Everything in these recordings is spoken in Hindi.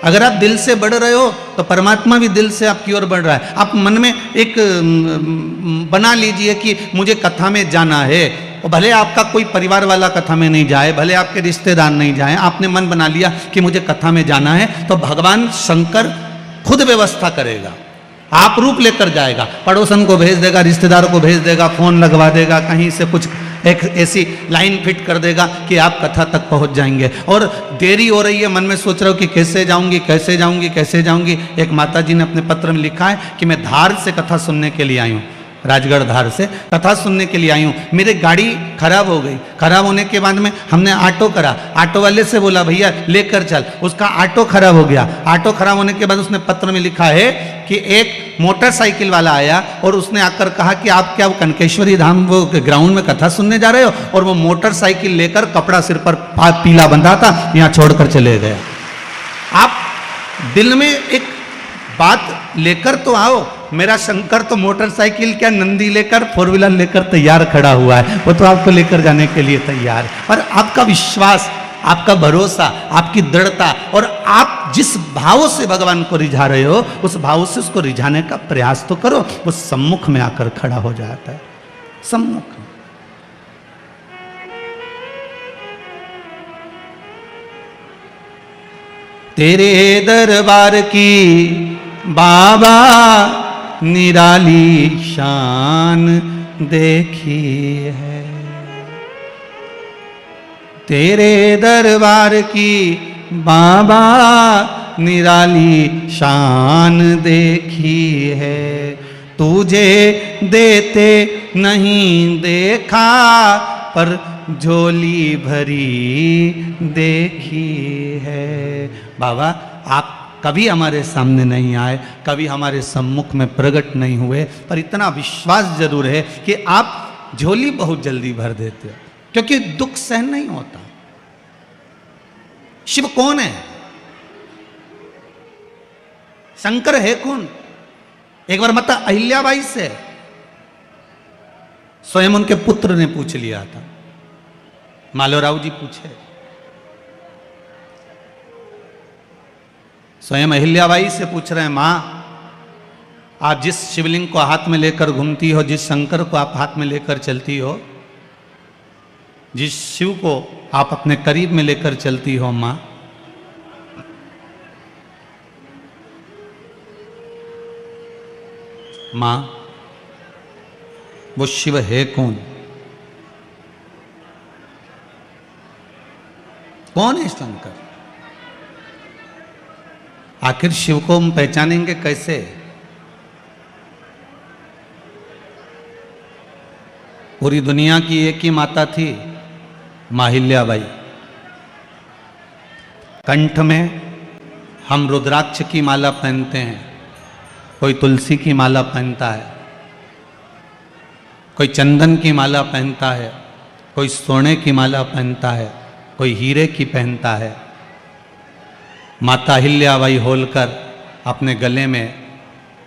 अगर आप दिल से बढ़ रहे हो तो परमात्मा भी दिल से आपकी ओर बढ़ रहा है। आप मन में एक बना लीजिए कि मुझे कथा में जाना है, और भले आपका कोई परिवार वाला कथा में नहीं जाए, भले आपके रिश्तेदार नहीं जाए, आपने मन बना लिया कि मुझे कथा में जाना है, तो भगवान शंकर खुद व्यवस्था करेगा, आप रूप लेकर जाएगा, पड़ोसन को भेज देगा, रिश्तेदारों को भेज देगा, फोन लगवा देगा, कहीं से कुछ एक ऐसी लाइन फिट कर देगा कि आप कथा तक पहुंच जाएंगे। और देरी हो रही है, मन में सोच रहे हो कि कैसे जाऊंगी कैसे जाऊंगी कैसे जाऊंगी। एक माता जी ने अपने पत्र में लिखा है कि मैं धार से कथा सुनने के लिए आई हूँ, राजगढ़ धार से कथा सुनने के लिए आई हूँ, मेरी गाड़ी खराब हो गई, खराब होने के बाद में हमने ऑटो करा, ऑटो वाले से बोला भैया लेकर चल, उसका ऑटो खराब हो गया। ऑटो खराब होने के बाद उसने पत्र में लिखा है कि एक मोटरसाइकिल वाला आया और उसने आकर कहा कि आप क्या वो कनकेश्वरी धाम वो ग्राउंड में कथा सुनने जा रहे हो, और वो मोटरसाइकिल लेकर कपड़ा सिर पर पीला बंधा था, यहाँ छोड़कर चले गए। आप दिल में एक बात लेकर तो आओ, मेरा शंकर तो मोटरसाइकिल क्या नंदी लेकर फोर व्हीलर लेकर तैयार खड़ा हुआ है, वो तो आपको लेकर जाने के लिए तैयार है। पर आपका विश्वास, आपका भरोसा, आपकी दृढ़ता, और आप जिस भाव से भगवान को रिझा रहे हो उस भाव से उसको रिझाने का प्रयास तो करो, वो सम्मुख में आकर खड़ा हो जाता है, सम्मुख में। तेरे दरबार की बाबा निराली शान देखी है, तेरे दरबार की बाबा निराली शान देखी है, तुझे देते नहीं देखा पर झोली भरी देखी है। बाबा आप कभी हमारे सामने नहीं आए, कभी हमारे सम्मुख में प्रकट नहीं हुए, पर इतना विश्वास जरूर है कि आप झोली बहुत जल्दी भर देते हो, क्योंकि दुख सहन नहीं होता। शिव कौन है? शंकर है कौन? एक बार माता अहिल्याबाई से स्वयं उनके पुत्र ने पूछ लिया था, मालोराव जी पूछे, स्वयं अहिल्याबाई से पूछ रहे हैं, मां आप जिस शिवलिंग को हाथ में लेकर घूमती हो, जिस शंकर को आप हाथ में लेकर चलती हो, जिस शिव को आप अपने करीब में लेकर चलती हो, मां मां वो शिव है कौन? कौन है शंकर? आखिर शिव को हम पहचानेंगे कैसे? पूरी दुनिया की एक ही माता थी, माहिल्याबाई। कंठ में हम रुद्राक्ष की माला पहनते हैं, कोई तुलसी की माला पहनता है, कोई चंदन की माला पहनता है, कोई सोने की माला पहनता है, कोई हीरे की पहनता है। माता अहिल्याबाई होलकर अपने गले में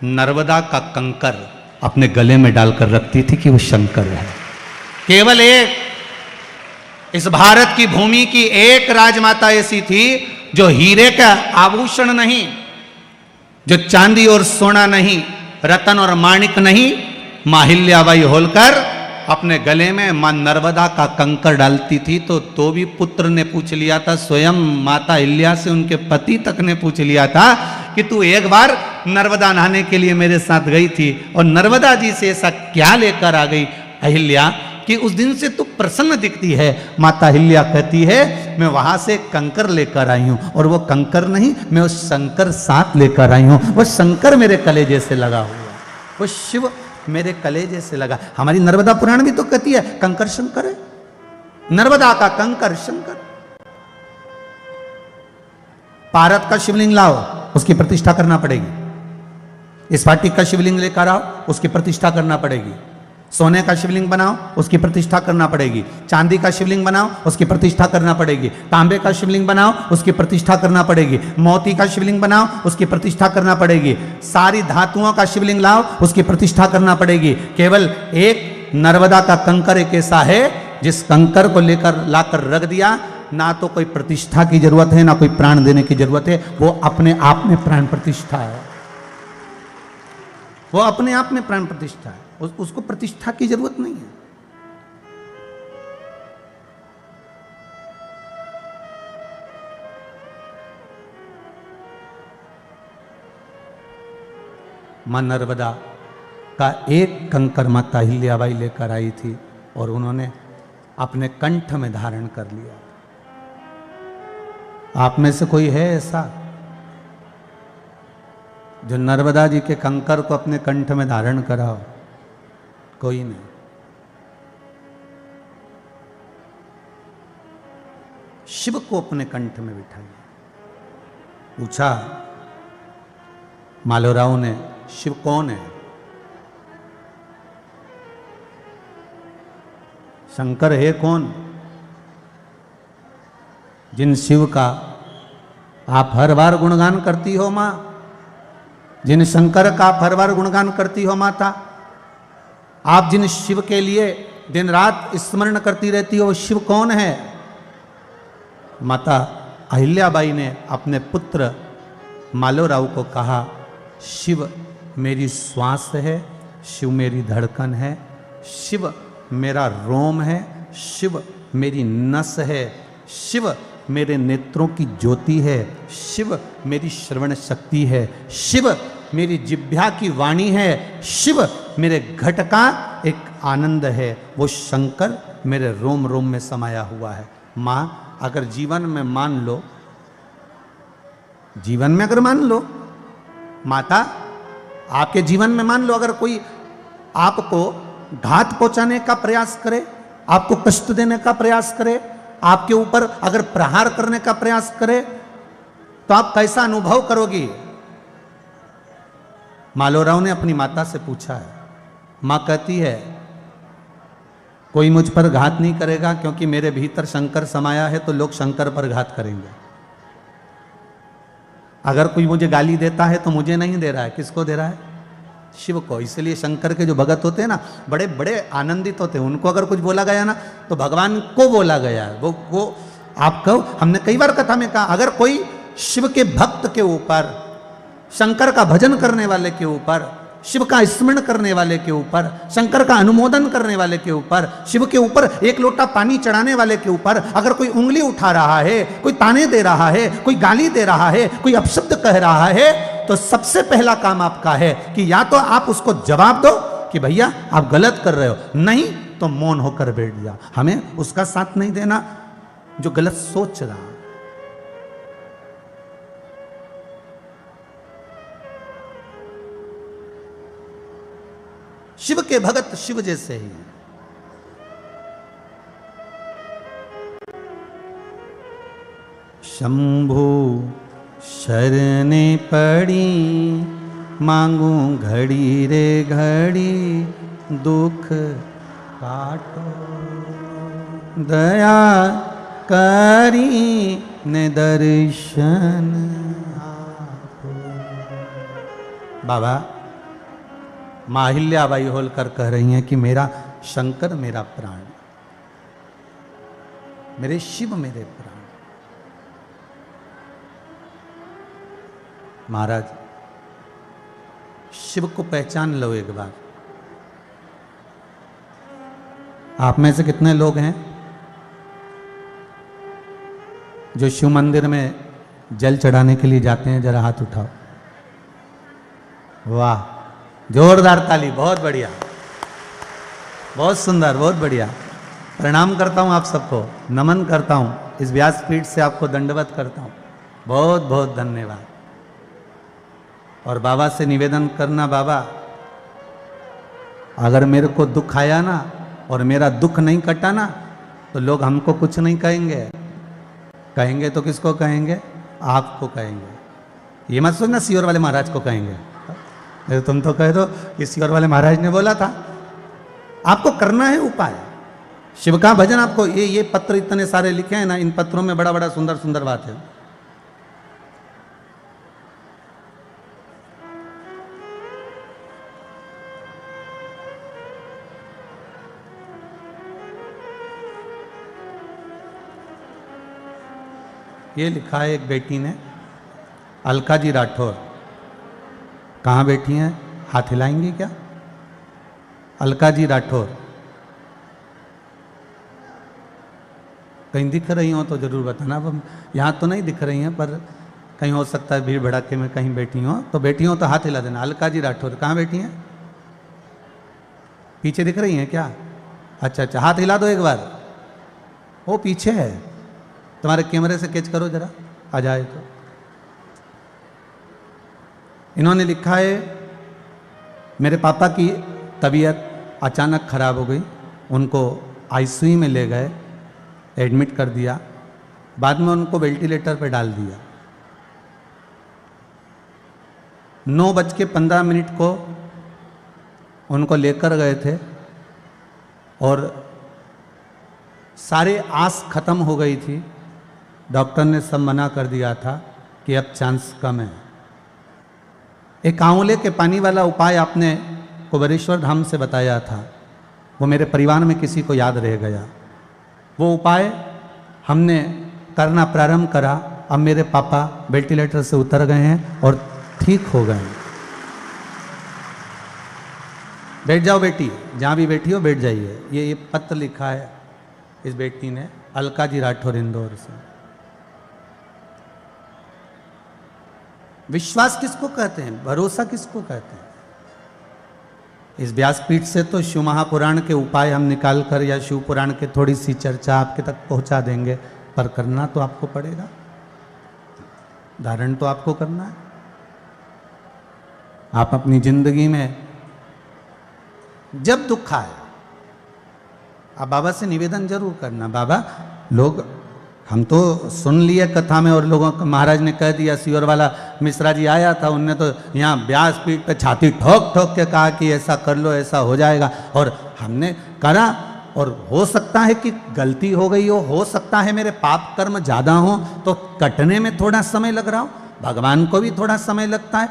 नर्मदा का कंकर अपने गले में डालकर रखती थी कि वो शंकर है। केवल एक इस भारत की भूमि की एक राजमाता ऐसी थी जो हीरे का आभूषण नहीं, जो चांदी और सोना नहीं, रतन और माणिक नहीं, माहिल्याबाई होलकर अपने गले में मां नर्मदा का कंकर डालती थी। तो भी पुत्र ने पूछ लिया था, स्वयं माता अहिल्या से उनके पति तक ने पूछ लिया था कि तू एक बार नर्मदा नहाने के लिए मेरे साथ गई थी और नर्मदा जी से ऐसा क्या लेकर आ गई अहिल्या कि उस दिन से तू प्रसन्न दिखती है। माता अहिल्या कहती है मैं वहां से कंकर लेकर आई हूं, और वो कंकर नहीं, मैं उस शंकर साथ लेकर आई हूं। वो शंकर मेरे कलेजे से लगा हुआ, वो शिव मेरे कलेजे से लगा। हमारी नर्मदा पुराण भी तो कहती है कंकर शंकर है, नर्मदा का कंकर शंकर। पारत का शिवलिंग लाओ, उसकी प्रतिष्ठा करना पड़ेगी। स्फटिक का शिवलिंग लेकर आओ, उसकी प्रतिष्ठा करना पड़ेगी। सोने का शिवलिंग बनाओ, उसकी प्रतिष्ठा करना पड़ेगी। चांदी का शिवलिंग बनाओ, उसकी प्रतिष्ठा करना पड़ेगी। तांबे का शिवलिंग बनाओ, उसकी प्रतिष्ठा करना पड़ेगी। मोती का शिवलिंग बनाओ, उसकी प्रतिष्ठा करना पड़ेगी। सारी धातुओं का शिवलिंग लाओ, उसकी प्रतिष्ठा करना पड़ेगी। केवल एक नर्मदा का कंकर एक ऐसा है जिस कंकर को लेकर लाकर रख दिया, ना तो कोई प्रतिष्ठा की जरूरत है, ना कोई प्राण देने की जरूरत है। वो अपने आप में प्राण प्रतिष्ठा है, वो अपने आप में प्राण प्रतिष्ठा है, उसको प्रतिष्ठा की जरूरत नहीं है। मां नर्मदा का एक कंकर माता अहिल्याबाई लेकर आई थी और उन्होंने अपने कंठ में धारण कर लिया। आप में से कोई है ऐसा जो नर्मदा जी के कंकर को अपने कंठ में धारण करा हो? कोई नहीं। शिव को अपने कंठ में बिठाइए। पूछा मालोराव ने, शिव कौन है? शंकर है कौन? जिन शिव का आप हर बार गुणगान करती हो मां, जिन शंकर का आप हर बार गुणगान करती हो माता, आप जिन शिव के लिए दिन रात स्मरण करती रहती हो, शिव कौन है? माता अहिल्याबाई ने अपने पुत्र मालोराव को कहा, शिव मेरी श्वास है, शिव मेरी धड़कन है, शिव मेरा रोम है, शिव मेरी नस है, शिव मेरे नेत्रों की ज्योति है, शिव मेरी श्रवण शक्ति है, शिव मेरी जिह्वा की वाणी है, शिव मेरे घट का एक आनंद है, वो शंकर मेरे रोम रोम में समाया हुआ है। मां अगर जीवन में मान लो, जीवन में अगर मान लो, माता आपके जीवन में मान लो, अगर कोई आपको घात पहुंचाने का प्रयास करे, आपको कष्ट देने का प्रयास करे, आपके ऊपर अगर प्रहार करने का प्रयास करे, तो आप कैसा अनुभव करोगी? मालोराव ने अपनी माता से पूछा है। मां कहती है, कोई मुझ पर घात नहीं करेगा, क्योंकि मेरे भीतर शंकर समाया है, तो लोग शंकर पर घात करेंगे। अगर कोई मुझे गाली देता है तो मुझे नहीं दे रहा है, किसको दे रहा है? शिव को। इसलिए शंकर के जो भगत होते हैं ना, बड़े बड़े आनंदित होते हैं। उनको अगर कुछ बोला गया ना, तो भगवान को बोला गया है। वो आप कहो, हमने कई बार कथा में कहा, अगर कोई शिव के भक्त के ऊपर, शंकर का भजन करने वाले के ऊपर, शिव का स्मरण करने वाले के ऊपर, शंकर का अनुमोदन करने वाले के ऊपर, शिव के ऊपर एक लोटा पानी चढ़ाने वाले के ऊपर अगर कोई उंगली उठा रहा है, कोई ताने दे रहा है, कोई गाली दे रहा है, कोई अपशब्द कह रहा है, तो सबसे पहला काम आपका है कि या तो आप उसको जवाब दो कि भैया आप गलत कर रहे हो, नहीं तो मौन होकर बैठ जा। हमें उसका साथ नहीं देना जो गलत सोच रहा। शिव के भगत शिव जैसे ही हैं। शंभु शरणे पड़ी, मांगू घड़ी रे घड़ी, दुख काटो दया करी ने दर्शन आपो। बाबा मां अहिल्याबाई होलकर कह रही हैं कि मेरा शंकर मेरा प्राण, मेरे शिव मेरे प्राण। महाराज शिव को पहचान लो एक बार। आप में से कितने लोग हैं जो शिव मंदिर में जल चढ़ाने के लिए जाते हैं? जरा हाथ उठाओ। वाह, जोरदार ताली, बहुत बढ़िया, बहुत सुंदर, बहुत बढ़िया। प्रणाम करता हूं आप सबको, नमन करता हूं, इस व्यासपीठ से आपको दंडवत करता हूं। बहुत बहुत धन्यवाद। और बाबा से निवेदन करना, बाबा अगर मेरे को दुख आया ना और मेरा दुख नहीं कटा ना, तो लोग हमको कुछ नहीं कहेंगे। कहेंगे तो किसको कहेंगे? आपको कहेंगे। ये मत सोचना सियोर वाले महाराज को कहेंगे। तुम तो कह दो कि सियोर वाले महाराज ने बोला था। आपको करना है उपाय। शिव का भजन आपको, ये पत्र इतने सारे लिखे हैं ना, इन पत्रों में बड़ा बड़ा सुंदर सुंदर बात है। ये लिखा है एक बेटी ने, अलका जी राठौर। कहाँ बैठी हैं, हाथ हिलाएंगी क्या? अलका जी राठौर, कहीं दिख रही हो तो जरूर बताना। अब यहाँ तो नहीं दिख रही हैं, पर कहीं हो सकता है भीड़ भड़ाके में कहीं बैठी हो, तो बैठी हो तो हाथ हिला देना। अलका जी राठौर कहाँ बैठी हैं? पीछे दिख रही हैं क्या? अच्छा अच्छा, हाथ हिला दो एक बार। वो पीछे है, तुम्हारे कैमरे से कैच करो जरा, आ जाए तो। इन्होंने लिखा है, मेरे पापा की तबीयत अचानक खराब हो गई, उनको आईसीयू में ले गए, एडमिट कर दिया, बाद में उनको वेंटिलेटर पर डाल दिया। 9:15 को उनको लेकर गए थे और सारे आस खत्म हो गई थी। डॉक्टर ने सब मना कर दिया था कि अब चांस कम है। एक आंवले के पानी वाला उपाय आपने कुबेरेश्वर धाम से बताया था, वो मेरे परिवार में किसी को याद रह गया। वो उपाय हमने करना प्रारंभ करा। अब मेरे पापा वेंटिलेटर से उतर गए हैं और ठीक हो गए हैं। बैठ जाओ बेटी, जहाँ भी बैठी हो बैठ जाइए। ये पत्र लिखा है इस बेटी ने, अलका जी राठौर, इंदौर से। विश्वास किसको कहते हैं, भरोसा किसको कहते हैं? इस व्यासपीठ से तो शिव महापुराण के उपाय हम निकाल कर या शिव पुराण के थोड़ी सी चर्चा आपके तक पहुंचा देंगे, पर करना तो आपको पड़ेगा, धारण तो आपको करना है। आप अपनी जिंदगी में जब दुख आए, आप बाबा से निवेदन जरूर करना। बाबा, लोग हम तो सुन लिए कथा में, और लोगों को महाराज ने कह दिया, सीवर वाला मिश्रा जी आया था, उनने तो यहाँ व्यासपीठ पे छाती ठोक ठोक के कहा कि ऐसा कर लो, ऐसा हो जाएगा, और हमने करा। और हो सकता है कि गलती हो गई हो सकता है मेरे पाप कर्म ज़्यादा हो, तो कटने में थोड़ा समय लग रहा हो। भगवान को भी थोड़ा समय लगता है,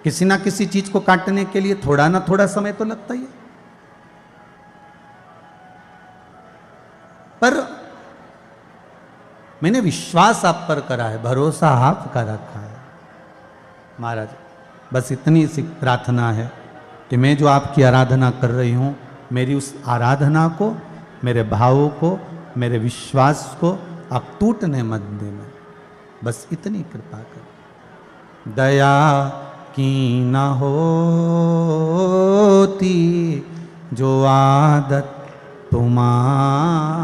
किसी ना किसी चीज को काटने के लिए थोड़ा ना थोड़ा समय तो लगता ही है। पर मैंने विश्वास आप पर करा है, भरोसा आपका रखा है महाराज। बस इतनी सी प्रार्थना है कि मैं जो आपकी आराधना कर रही हूं, मेरी उस आराधना को, मेरे भावों को, मेरे विश्वास को आप टूटने मत देना। बस इतनी कृपा कर। दया की न होती जो आदत तुम्हारी,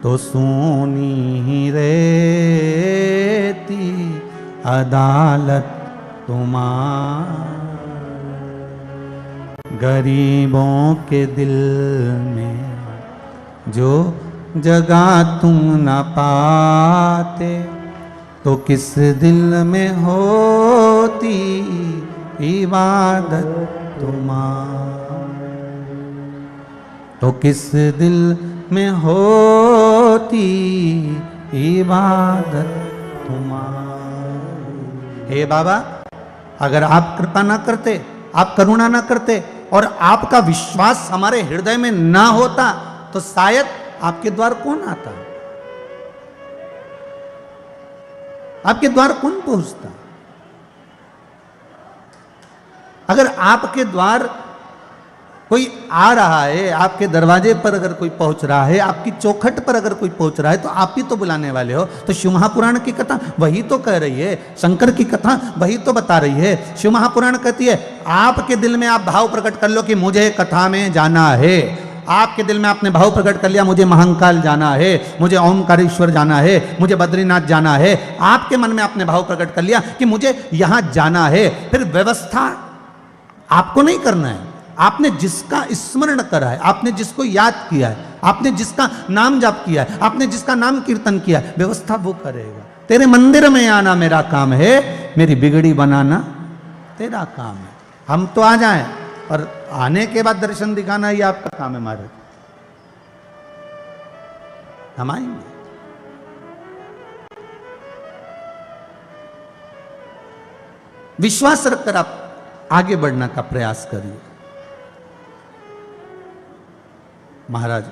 तो सुनी ही रहती अदालत तुम्हारी। गरीबों के दिल में जो जगह तुम न पाते, तो किस दिल में होती इबादत तुम्हारी, तो किस दिल में होती इबादत तुम्हारी। हे बाबा, अगर आप कृपा ना करते, आप करुणा ना करते और आपका विश्वास हमारे हृदय में ना होता, तो शायद आपके द्वार कौन आता, आपके द्वार कौन पहुंचता। अगर आपके द्वार कोई आ रहा है, आपके दरवाजे पर अगर कोई पहुंच रहा है, आपकी चौखट पर अगर कोई पहुंच रहा है, तो आप ही तो बुलाने वाले हो। तो शिव महापुराण की कथा वही तो कह रही है, शंकर की कथा वही तो बता रही है। शिव महापुराण कहती है, आपके दिल में आप भाव प्रकट कर लो कि मुझे कथा में जाना है। आपके दिल में आपने भाव प्रकट कर लिया, मुझे महाकाल जाना है, मुझे ओमकारेश्वर जाना है, मुझे बद्रीनाथ जाना है। आपके मन में आपने भाव प्रकट कर लिया कि मुझे यहां जाना है। फिर व्यवस्था आपको नहीं करना है, आपने जिसका स्मरण करा है, आपने जिसको याद किया है, आपने जिसका नाम जाप किया है, आपने जिसका नाम कीर्तन किया है, व्यवस्था वो करेगा। तेरे मंदिर में आना मेरा काम है, मेरी बिगड़ी बनाना तेरा काम है। हम तो आ जाएं, और आने के बाद दर्शन दिखाना ही आपका काम है महाराज। हम आएंगे। विश्वास रखकर आप आगे बढ़ने का प्रयास करिए। महाराज,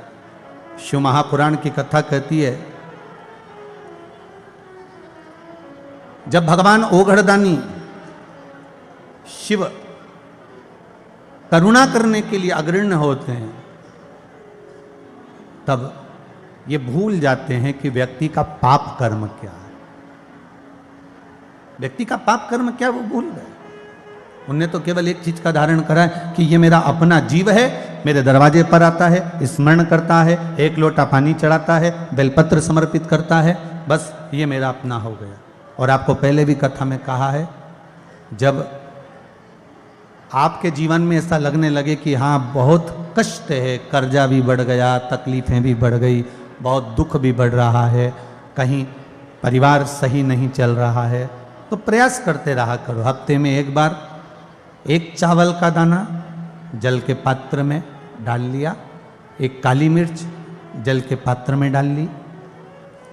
शिव महापुराण की कथा कहती है जब भगवान ओघड़दानी शिव करुणा करने के लिए अग्रण्य होते हैं, तब ये भूल जाते हैं कि व्यक्ति का पाप कर्म क्या है। व्यक्ति का पाप कर्म क्या वो भूल गए। उनने तो केवल एक चीज का धारण करा है कि ये मेरा अपना जीव है, मेरे दरवाजे पर आता है, स्मरण करता है, एक लोटा पानी चढ़ाता है, बेलपत्र समर्पित करता है, बस ये मेरा अपना हो गया। और आपको पहले भी कथा में कहा है, जब आपके जीवन में ऐसा लगने लगे कि हाँ बहुत कष्ट है, कर्जा भी बढ़ गया, तकलीफें भी बढ़ गई, बहुत दुख भी बढ़ रहा है, कहीं परिवार सही नहीं चल रहा है, तो प्रयास करते रहा करो। हफ्ते में एक बार एक चावल का दाना जल के पात्र में डाल लिया, एक काली मिर्च जल के पात्र में डाल ली,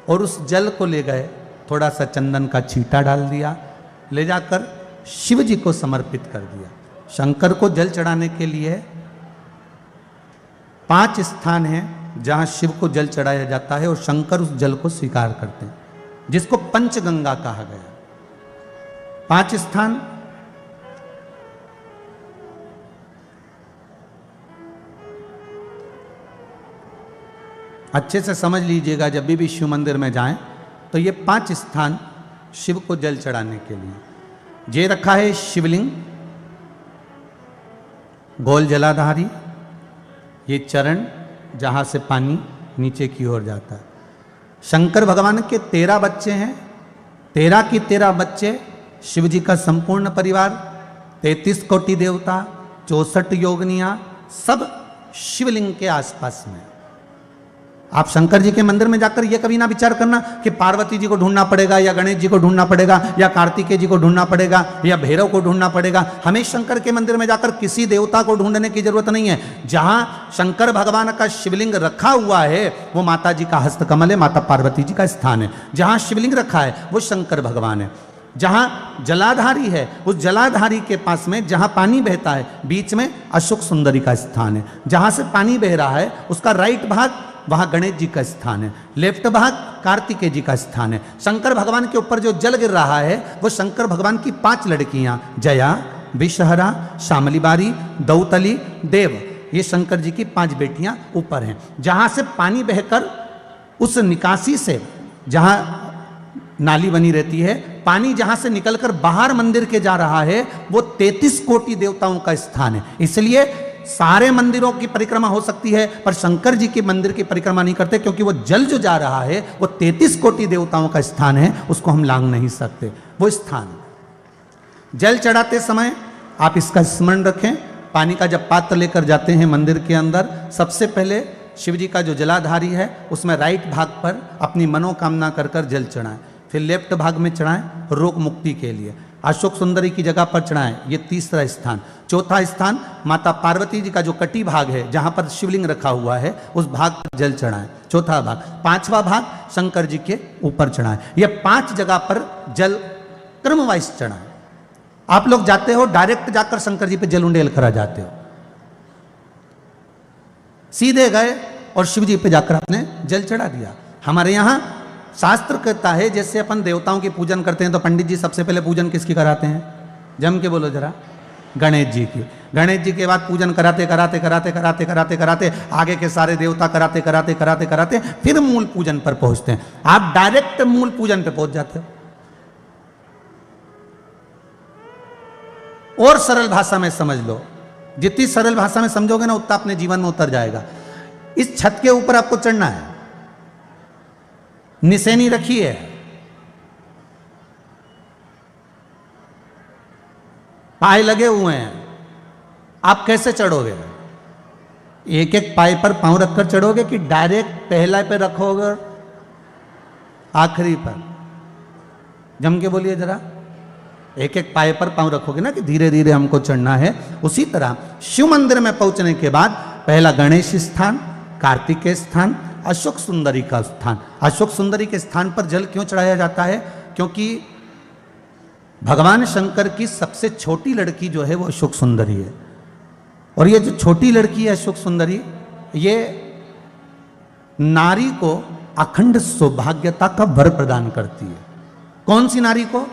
और उस जल को ले गए, थोड़ा सा चंदन का छींटा डाल दिया, ले जाकर शिव जी को समर्पित कर दिया। शंकर को जल चढ़ाने के लिए 5 स्थान हैं जहां शिव को जल चढ़ाया जाता है और शंकर उस जल को स्वीकार करते हैं, जिसको पंचगंगा कहा गया। 5 स्थान अच्छे से समझ लीजिएगा, जब भी शिव मंदिर में जाएं तो ये 5 स्थान शिव को जल चढ़ाने के लिए ये रखा है। शिवलिंग, गोल जलाधारी, ये चरण जहाँ से पानी नीचे की ओर जाता है। शंकर भगवान के 13 बच्चे हैं, 13 की 13 बच्चे, शिव जी का संपूर्ण परिवार, 33 कोटि देवता, 64 योगनियाँ, सब शिवलिंग के आसपास में। आप शंकर जी के मंदिर में जाकर ये कभी ना विचार करना कि पार्वती जी को ढूंढना पड़ेगा, या गणेश जी को ढूंढना पड़ेगा, या कार्तिकेय जी को ढूंढना पड़ेगा, या भैरव को ढूंढना पड़ेगा। हमें शंकर के मंदिर में जाकर किसी देवता को ढूंढने की जरूरत नहीं है। जहां शंकर भगवान का शिवलिंग रखा हुआ है वो माता जी का हस्तकमल है, माता पार्वती जी का स्थान है। जहां शिवलिंग रखा है वो शंकर भगवान है। जहां जलाधारी है उस जलाधारी के पास में जहां पानी बहता है बीच में अशोक सुंदरी का स्थान है। जहां से पानी बह रहा है उसका राइट भाग वहां गणेश जी का स्थान है, लेफ्ट भाग कार्तिकेय जी का स्थान है। शंकर भगवान के ऊपर जो जल गिर रहा है वो शंकर भगवान की 5 लड़कियां, जया, विषहरा, शामलीबारी, दौतली, देव, ये शंकर जी की 5 बेटियां ऊपर हैं। जहां से पानी बहकर उस निकासी से, जहां नाली बनी रहती है, पानी जहां से निकलकर बाहर मंदिर के जा रहा है वो 33 कोटि देवताओं का स्थान है। इसलिए सारे मंदिरों की परिक्रमा हो सकती है पर शंकर जी के मंदिर की परिक्रमा नहीं करते, क्योंकि वो जल जो जा रहा है वो 33 कोटि देवताओं का स्थान है, उसको हम लांघ नहीं सकते। वो स्थान जल चढ़ाते समय आप इसका स्मरण रखें। पानी का जब पात्र लेकर जाते हैं मंदिर के अंदर, सबसे पहले शिव जी का जो जलाधारी है उसमें राइट भाग पर अपनी मनोकामना कर कर जल चढ़ाएं, फिर लेफ्ट भाग में चढ़ाएं रोग मुक्ति के लिए। अशोक सुंदरी की जगह पर चढ़ाएं, ये 3रा स्थान। 4था स्थान माता पार्वती जी का जो कटी भाग है जहां पर शिवलिंग रखा हुआ है उस भाग पर जल चढ़ाएं, 4था भाग। 5वां भाग शंकर जी के ऊपर चढ़ाएं। ये 5 जगह पर जल क्रम वाइज चढ़ाएं। आप लोग जाते हो डायरेक्ट जाकर शंकर जी पे जल उंडेल करा जाते हो, सीधे गए और शिव जी पे जाकर आपने जल चढ़ा दिया। हमारे यहाँ शास्त्र कहता है जैसे अपन देवताओं की पूजन करते हैं तो पंडित जी सबसे पहले पूजन किसकी कराते हैं? जम के बोलो जरा, गणेश जी की। गणेश जी के बाद पूजन कराते कराते कराते कराते कराते कराते आगे के सारे देवता कराते कराते कराते कराते फिर मूल पूजन पर पहुंचते हैं। आप डायरेक्ट मूल पूजन पे पहुंच जाते हो। और सरल भाषा में समझ लो, जितनी सरल भाषा में समझोगे ना उतना अपने जीवन में उतर जाएगा। इस छत के ऊपर आपको चढ़ना है, निशानी रखी है, पाए लगे हुए हैं, आप कैसे चढ़ोगे? एक एक पाए पर पांव रखकर चढ़ोगे कि डायरेक्ट पहला पे रखोगे आखिरी पर? जम के बोलिए जरा, एक एक पाए पर पांव रखोगे ना कि धीरे धीरे हमको चढ़ना है। उसी तरह शिव मंदिर में पहुंचने के बाद पहला गणेश स्थान, कार्तिकेय स्थान, अशोक सुंदरी का स्थान। अशोक सुंदरी के स्थान पर जल क्यों चढ़ाया जाता है? क्योंकि भगवान शंकर की सबसे छोटी लड़की जो है वो अशोक सुंदरी है। और ये जो छोटी लड़की है अशोक सुंदरी, ये नारी को अखंड सौभाग्यता का वर प्रदान करती है। कौन सी नारी को?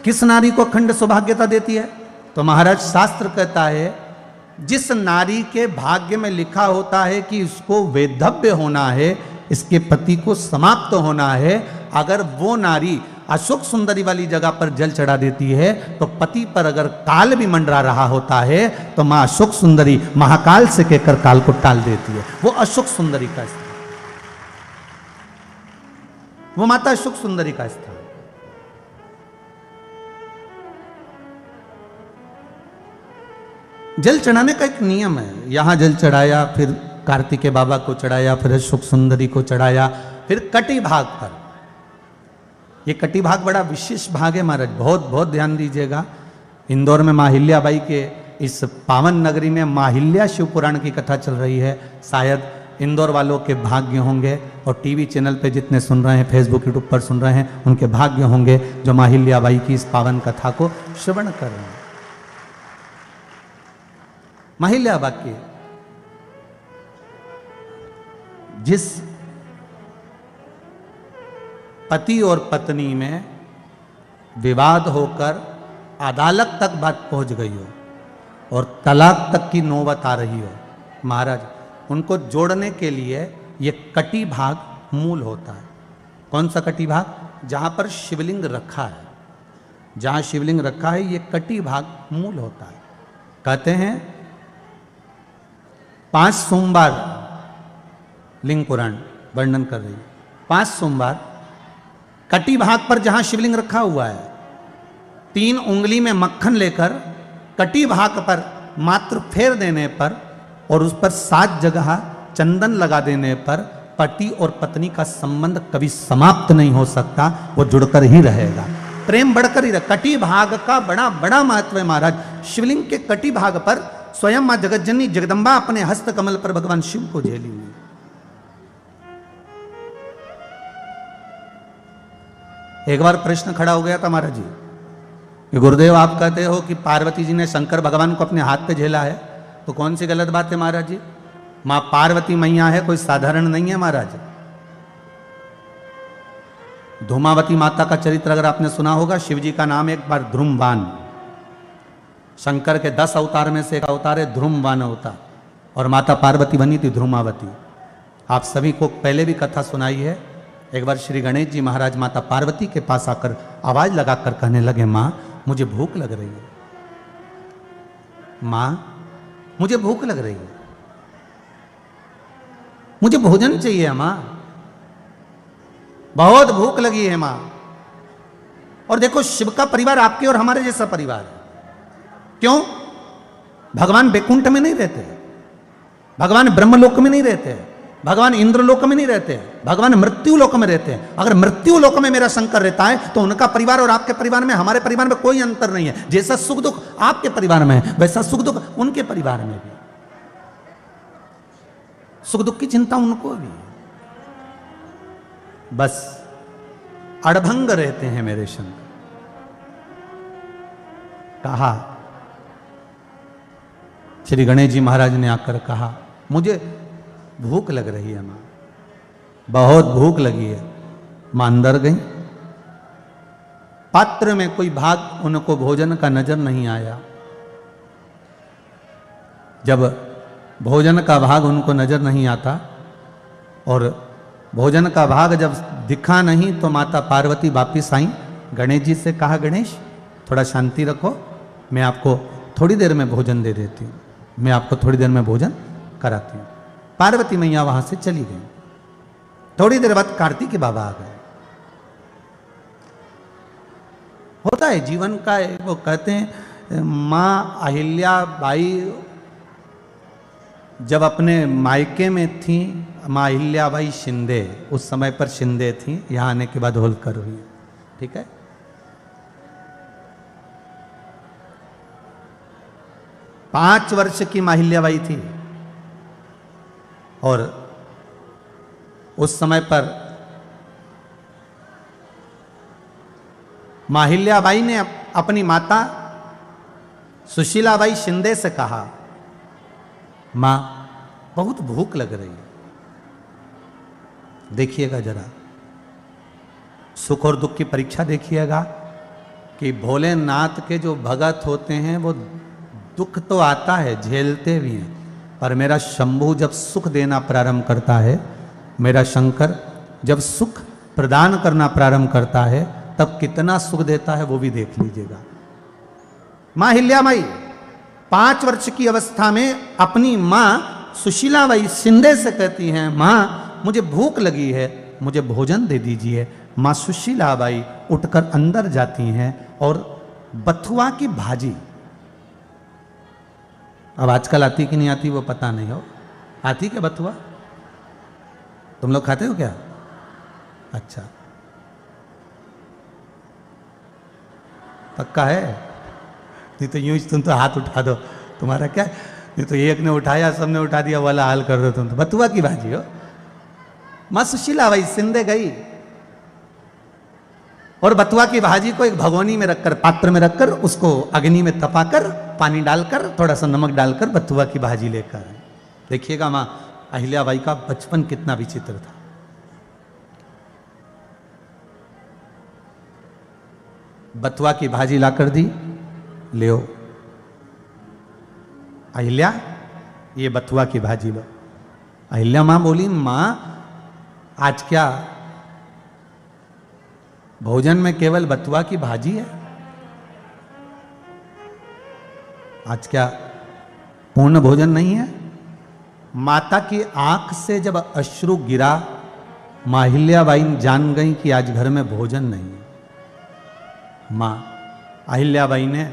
किस नारी को अखंड सौभाग्यता देती है? तो महाराज शास्त्र कहता है जिस नारी के भाग्य में लिखा होता है कि इसको वैधव्य होना है, इसके पति को समाप्त होना है, अगर वो नारी अशोक सुंदरी वाली जगह पर जल चढ़ा देती है तो पति पर अगर काल भी मंडरा रहा होता है तो मां अशोक सुंदरी महाकाल से कहकर काल को टाल देती है। वो अशोक सुंदरी का स्थान, वो माता अशोक सुंदरी का स्थान। जल चढ़ाने का एक नियम है। यहां जल चढ़ाया, फिर कार्तिकेय बाबा को चढ़ाया, फिर अशोक सुंदरी को चढ़ाया, फिर कटी भाग पर। ये कटी भाग बड़ा विशेष भाग है महाराज, बहुत बहुत ध्यान दीजिएगा। इंदौर में माहिल्याबाई के इस पावन नगरी में माहिल्या शिव पुराण की कथा चल रही है। शायद इंदौर वालों के भाग्य होंगे और टीवी चैनल पे जितने सुन रहे हैं, फेसबुक यूट्यूब पर सुन रहे हैं, उनके भाग्य होंगे जो माहिल्याबाई की इस पावन कथा को श्रवण कर रहे हैं। माहिल्याबाई के जिस पति और पत्नी में विवाद होकर अदालत तक बात पहुंच गई हो और तलाक तक की नौबत आ रही हो, महाराज उनको जोड़ने के लिए ये कटी भाग मूल होता है। कौन सा कटी भाग? जहां पर शिवलिंग रखा है, जहां शिवलिंग रखा है ये कटी भाग मूल होता है। कहते हैं 5 सोमवार, लिंग पुराण वर्णन कर रही है, 5 सोमवार कटी भाग पर जहां शिवलिंग रखा हुआ है, 3 उंगली में मक्खन लेकर कटी भाग पर मात्र फेर देने पर और उस पर 7 जगह चंदन लगा देने पर पति और पत्नी का संबंध कभी समाप्त नहीं हो सकता, वो जुड़कर ही रहेगा, प्रेम बढ़कर ही रहेगा। कटी भाग का बड़ा बड़ा महत्व है महाराज। शिवलिंग के कटी भाग पर स्वयं मां जगतजननी जगदम्बा अपने हस्त कमल पर भगवान शिव को झेली हुई। एक बार प्रश्न खड़ा हो गया था महाराज जी कि गुरुदेव आप कहते हो कि पार्वती जी ने शंकर भगवान को अपने हाथ पे झेला है, तो कौन सी गलत बात है महाराज जी? मां पार्वती मैया है, कोई साधारण नहीं है महाराज। धूमावती माता का चरित्र अगर आपने सुना होगा, शिव जी का नाम एक बार ध्रुमवान, शंकर के 10 अवतार में से एक अवतार है ध्रुमवान अवतार, और माता पार्वती बनी थी ध्रुमावती। आप सभी को पहले भी कथा सुनाई है। एक बार श्री गणेश जी महाराज माता पार्वती के पास आकर आवाज लगाकर कहने लगे, मां मुझे भूख लग रही है, मां मुझे भूख लग रही है, मुझे भोजन चाहिए मां, बहुत भूख लगी है मां। और देखो शिव का परिवार आपके और हमारे जैसा परिवार है। क्यों? भगवान बैकुंठ में नहीं रहते, भगवान ब्रह्मलोक में नहीं रहते, भगवान इंद्रलोक में नहीं रहते, भगवान मृत्यु लोक में रहते हैं। अगर मृत्यु लोक में मेरा शंकर रहता है तो उनका परिवार और आपके परिवार में, हमारे परिवार में कोई अंतर नहीं है। जैसा सुख दुख आपके परिवार में है, वैसा सुख दुख उनके परिवार में भी, सुख दुख की चिंता उनको भी। बस अड़भंग रहते हैं मेरे शंकर। कहा श्री गणेश जी महाराज ने आकर कहा, मुझे भूख लग रही है मां, बहुत भूख लगी है। मां अंदर गई, पात्र में कोई भाग उनको भोजन का नजर नहीं आया। जब भोजन का भाग उनको नजर नहीं आता और भोजन का भाग जब दिखा नहीं तो माता पार्वती वापिस आई, गणेश जी से कहा, गणेश थोड़ा शांति रखो, मैं आपको थोड़ी देर में भोजन दे देती हूँ, मैं आपको थोड़ी देर में भोजन कराती हूँ। पार्वती मैया वहां से चली गई। थोड़ी देर बाद कार्तिकेय बाबा आ गए। होता है जीवन का, वो कहते हैं मां अहिल्याबाई जब अपने मायके में थी, मां अहिल्याबाई शिंदे, उस समय पर शिंदे थी, यहां आने के बाद होलकर हुई। ठीक है, 5 वर्ष की मां अहिल्याबाई थी और उस समय पर मां अहिल्याबाई ने अपनी माता सुशीलाबाई शिंदे से कहा, मां बहुत भूख लग रही है, देखिएगा जरा, सुख और दुख की परीक्षा देखिएगा। कि भोलेनाथ के जो भगत होते हैं वो दुख तो आता है, झेलते भी हैं, पर मेरा शंभू जब सुख देना प्रारंभ करता है, मेरा शंकर जब सुख प्रदान करना प्रारंभ करता है, तब कितना सुख देता है वो भी देख लीजिएगा। मां अहिल्याबाई 5 वर्ष की अवस्था में अपनी मां सुशीलाबाई शिंदे से कहती हैं, मां मुझे भूख लगी है, मुझे भोजन दे दीजिए। मां सुशीलाबाई उठकर अंदर जाती हैं और बथुआ की भाजी, अब आजकल आती कि नहीं आती वो पता नहीं हो, आती क्या बथुआ? तुम लोग खाते हो क्या? अच्छा, पक्का है? नहीं तो यूं ही तुम तो हाथ उठा दो, तुम्हारा क्या? नहीं तो एक ने उठाया सबने उठा दिया वाला हाल कर दो तुम तो। बथुआ की भाजी हो। मां सुशीलाबाई सिंधे गई और बथुआ की भाजी को एक भगोनी में रखकर, पात्र में रखकर, उसको अग्नि में तपाकर, पानी डालकर, थोड़ा सा नमक डालकर बथुआ की भाजी लेकर। देखिएगा मां अहिल्याबाई का बचपन कितना विचित्र था। बथुआ की भाजी लाकर दी, ले अहिल्या ये बथुआ की भाजी लो। अहिल्या मां बोली, मां आज क्या भोजन में केवल बथुआ की भाजी है? आज क्या पूर्ण भोजन नहीं है? माता की आंख से जब अश्रु गिरा, मां अहिल्याबाई जान गई कि आज घर में भोजन नहीं है। मां अहिल्याबाई ने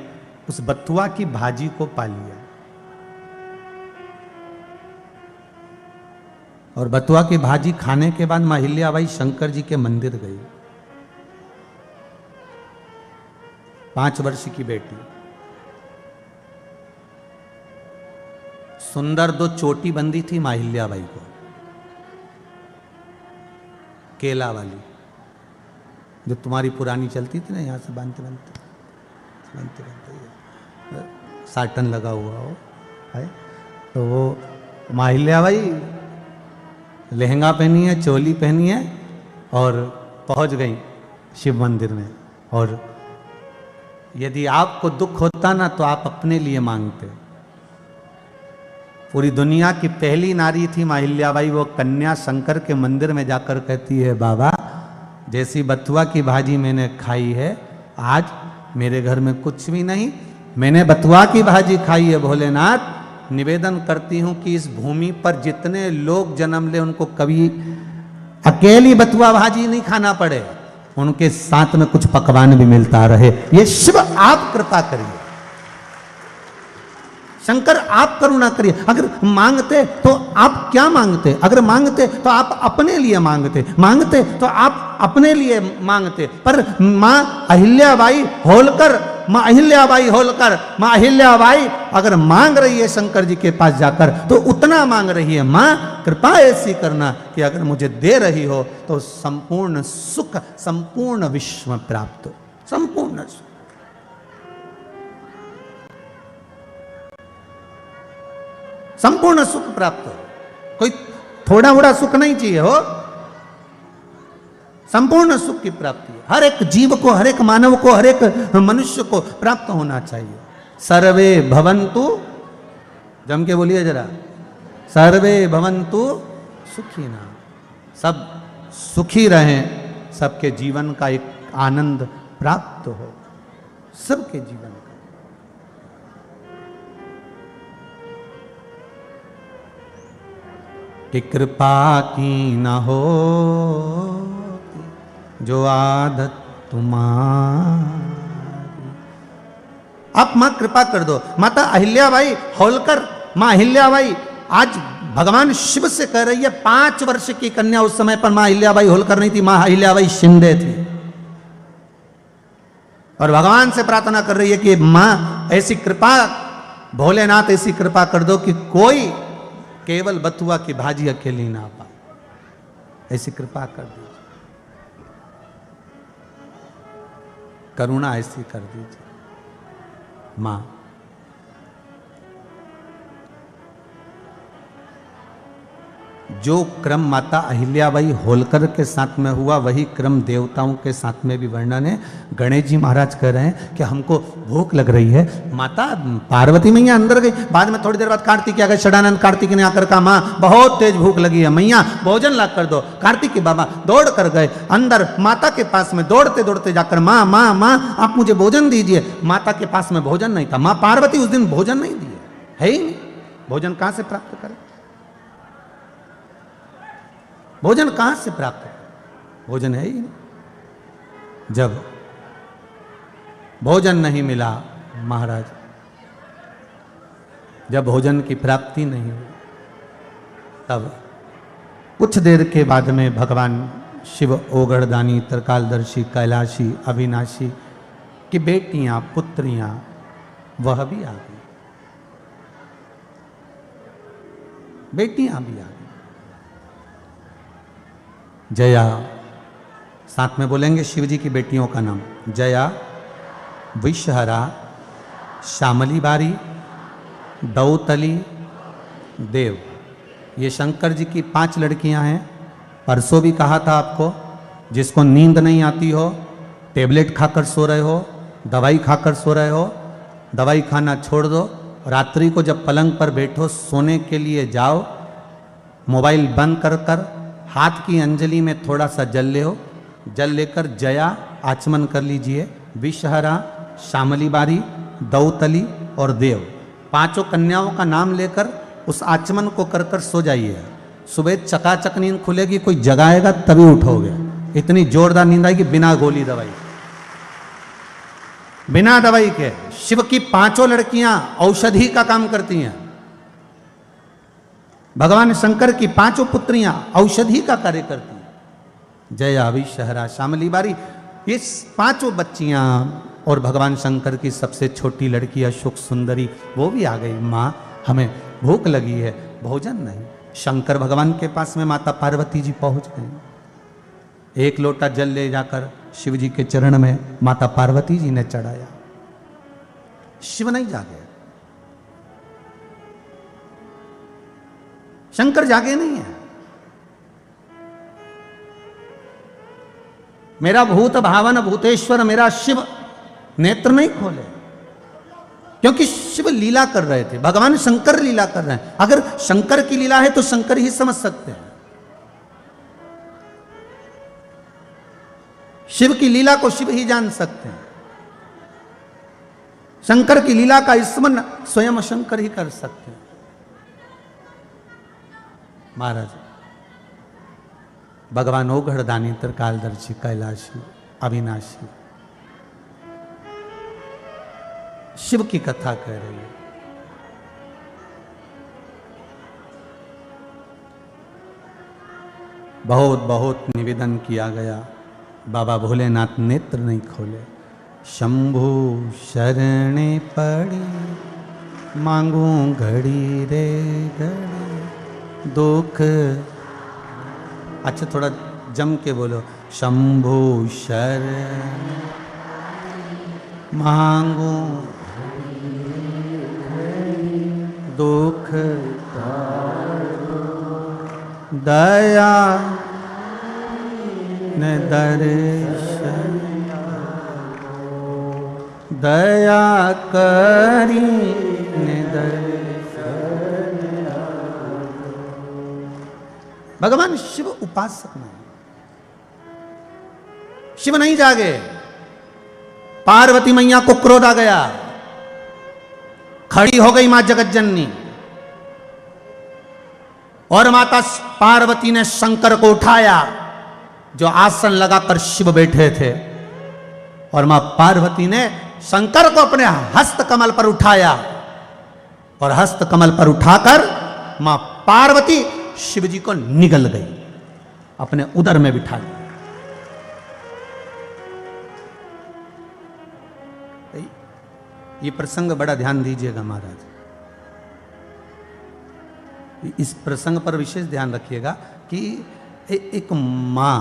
उस बथुआ की भाजी को पा लिया और बथुआ की भाजी खाने के बाद मां अहिल्याबाई शंकर जी के मंदिर गई। 5 वर्ष की बेटी, सुंदर 2 चोटी बंदी थी मां अहिल्याबाई को, केला वाली, जो तुम्हारी पुरानी चलती थी ना, यहां से बांधते बांधते साटन लगा हुआ हो है, तो वो मां अहिल्याबाई लहंगा पहनी है, चोली पहनी है और पहुंच गई शिव मंदिर में। और यदि आपको दुख होता ना तो आप अपने लिए मांगते। पूरी दुनिया की पहली नारी थी मां अहिल्याबाई, वो कन्या शंकर के मंदिर में जाकर कहती है, बाबा जैसी बथुआ की भाजी मैंने खाई है, आज मेरे घर में कुछ भी नहीं, मैंने बथुआ की भाजी खाई है। भोलेनाथ निवेदन करती हूं कि इस भूमि पर जितने लोग जन्म ले उनको कभी अकेली बथुआ भाजी नहीं खाना पड़े, उनके साथ में कुछ पकवान भी मिलता रहे। ये शिव आप कृपा करिए, शंकर आप करुणा करिए। अगर मांगते तो आप क्या मांगते? अगर मांगते तो आप अपने लिए मांगते, मांगते तो आप अपने लिए मांगते। पर मां अहिल्याबाई होलकर, मां अहिल्याबाई होलकर, मां अहिल्याबाई अगर मांग रही है शंकर जी के पास जाकर, तो उतना मांग रही है, मां कृपा ऐसी करना कि अगर मुझे दे रही हो तो संपूर्ण सुख, संपूर्ण विश्व प्राप्त हो, संपूर्ण सुख। संपूर्ण सुख प्राप्त हो, कोई थोड़ा मोड़ा सुख नहीं चाहिए हो, संपूर्ण सुख की प्राप्ति है। हर एक जीव को, हर एक मानव को, हर एक मनुष्य को प्राप्त होना चाहिए। सर्वे भवन्तु, जम के बोलिए जरा, सर्वे भवन्तु सुखिना, सब सुखी रहें, सबके जीवन का एक आनंद प्राप्त हो, सबके जीवन का। कि कृपा की न हो जो आदत तुम्हारी। आप मां कृपा कर दो। माता अहिल्याबाई होलकर, मां अहिल्याबाई आज भगवान शिव से कह रही है, 5 वर्ष की कन्या, उस समय पर मां अहिल्याबाई होलकर नहीं थी, मां अहिल्याबाई शिंदे थी, और भगवान से प्रार्थना कर रही है कि मां ऐसी कृपा, भोलेनाथ ऐसी कृपा कर दो कि कोई केवल बथुआ की भाजी अकेली ना पाए, ऐसी कृपा कर दीजिए, करुणा ऐसी कर दीजिए मां। जो क्रम माता अहिल्याबाई होलकर के साथ में हुआ वही क्रम देवताओं के साथ में भी वर्णन है। गणेश जी महाराज कह रहे हैं कि हमको भूख लग रही है। माता पार्वती मैया अंदर गई, बाद में थोड़ी देर बाद कार्तिक आ गए। षडानंद कार्तिक ने आकर कहा माँ बहुत तेज भूख लगी है, मैया भोजन ला कर दो। कार्तिक के बाबा दौड़ कर गए अंदर, माता के पास में दौड़ते दौड़ते जाकर माँ माँ माँ आप मुझे भोजन दीजिए। माता के पास में भोजन नहीं था। माँ पार्वती उस दिन भोजन नहीं दिए, है ही नहीं। भोजन कहां से प्राप्त करें? भोजन कहां से प्राप्त करें? भोजन है ही नहीं। जब भोजन नहीं मिला महाराज, जब भोजन की प्राप्ति नहीं हुई, तब कुछ देर के बाद में भगवान शिव ओगढ़दानी, त्रिकालदर्शी, कैलाशी, अविनाशी की बेटियां पुत्रियां वह भी आ गई, बेटियां भी आ गई। जया, साथ में बोलेंगे शिव जी की बेटियों का नाम, जया, विषहरा, श्यामली बारी, दौतली, देव। ये शंकर जी की 5 लड़कियां हैं। परसों भी कहा था आपको, जिसको नींद नहीं आती हो, टेबलेट खाकर सो रहे हो, दवाई खाकर सो रहे हो, दवाई खाना छोड़ दो। रात्रि को जब पलंग पर बैठो सोने के लिए जाओ, मोबाइल बंद कर कर हाथ की अंजलि में थोड़ा सा जल ले हो, जल लेकर जया आचमन कर लीजिए। विषहरा, श्यामली बारी, दौतली और देव, 5 कन्याओं का नाम लेकर उस आचमन को कर कर सो जाइए। सुबह चकाचक नींद खुलेगी, कोई जगाएगा तभी उठोगे। इतनी जोरदार नींद आएगी बिना गोली दवाई, बिना दवाई के। शिव की 5 लड़कियां औषधि का काम करती हैं। भगवान शंकर की 5 पुत्रियां औषधि का कार्य करती हैं। जया, विषहरा, श्यामली बारी, ये 5 बच्चियां और भगवान शंकर की सबसे छोटी लड़की अशोक सुंदरी वो भी आ गई। माँ हमें भूख लगी है, भोजन नहीं। शंकर भगवान के पास में माता पार्वती जी पहुंच गए। 1 लोटा जल ले जाकर शिव जी के चरण में माता पार्वती जी ने चढ़ाया। शिव नहीं जागे, शंकर जागे नहीं है। मेरा भूत भावन भूतेश्वर मेरा शिव नेत्र नहीं खोले, क्योंकि शिव लीला कर रहे थे, भगवान शंकर लीला कर रहे हैं। अगर शंकर की लीला है तो शंकर ही समझ सकते हैं। शिव की लीला को शिव ही जान सकते हैं। शंकर की लीला का स्मरण स्वयं शंकर ही कर सकते हैं। महाराज भगवान ओगढ़दानी, त्रिकालदर्शी, कैलाशी, अविनाशी शिव की कथा कह रही है। बहुत बहुत निवेदन किया गया, बाबा भोलेनाथ नेत्र नहीं खोले। शंभु शरणे पड़ी मांगू घड़ी रे घड़ी दुख। अच्छा थोड़ा जम के बोलो, शंभु शरण मांगू दुख दया न दर्शन दया करी न दर्शन। भगवान शिव उपासक नहीं, शिव नहीं जागे। पार्वती मैया को क्रोध आ गया, खड़ी हो गई मां जगतजननी और माता पार्वती ने शंकर को उठाया जो आसन लगाकर शिव बैठे थे, और मां पार्वती ने शंकर को अपने हस्त कमल पर उठाया और हस्त कमल पर उठाकर मां पार्वती शिव जी को निगल गई, अपने उदर में बिठा लिया। ये प्रसंग बड़ा ध्यान दीजिएगा महाराज, इस प्रसंग पर विशेष ध्यान रखिएगा कि एक मां